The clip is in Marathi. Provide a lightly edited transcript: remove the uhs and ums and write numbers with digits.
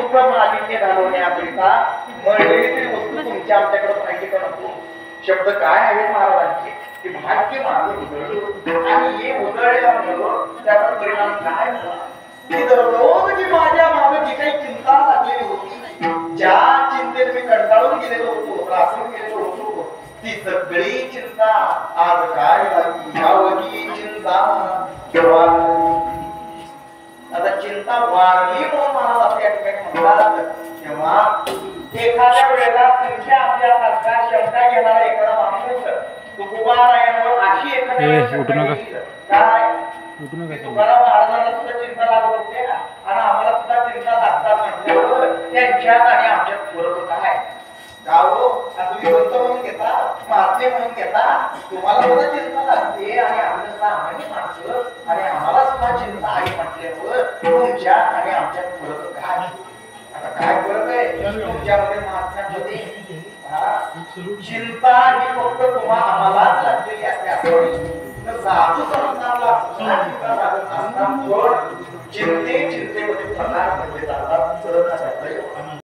सुख मालिन्य घालवण्याकरिता मळलेली तरी वस्तू तुमच्या आमच्याकडे पाहिजे का नको? शब्द काय आहेत महाराजांचे की भाग्य माझं उजळलं आणि हे उजळल्यामुळं त्याचा परिणाम काय झाला की दररोज की माझ्या मागे जी काही चिंता लागलेली होती, ज्या चिंतेत मी कंटाळून गेलेलो होतो, त्रासून गेलेलो होतो, ती सगळी चिंता आज काय झाली? यावगी चिंता आता चिंता वाढली म्हणून मला असं या ठिकाणी म्हणतात. तेव्हा एखाद्या वेळेला तुमच्या आपल्यासारखा शब्द घेणारा एखादा माणूस तुकोबारायांवर अशी एखाद्या काय तुकाराम महाराजांना सुद्धा चिंता लागत होते आणि आम्हाला सुद्धा चिंता लागतात म्हटल्यावर त्यांच्यात आणि आमच्यात फरक काय? गावो तुम्ही संत म्हणून घेता, महात्मे म्हणून घेता, तुम्हाला सुद्धा चिंता लागते आणि आमच्या सामान्य माणसं आणि आम्हाला सुद्धा चिंता आहे म्हटल्यावर तुमच्यात आणि आमच्यात फरक काय? आता काय फरक आहे तुमच्यामध्ये महात्म्यांमध्ये? चिंता ही फक्त तुम्हा आम्हालाच लागलेली असते असं साधू संतांना चिंतेमध्ये प्रकार म्हणजे जातात.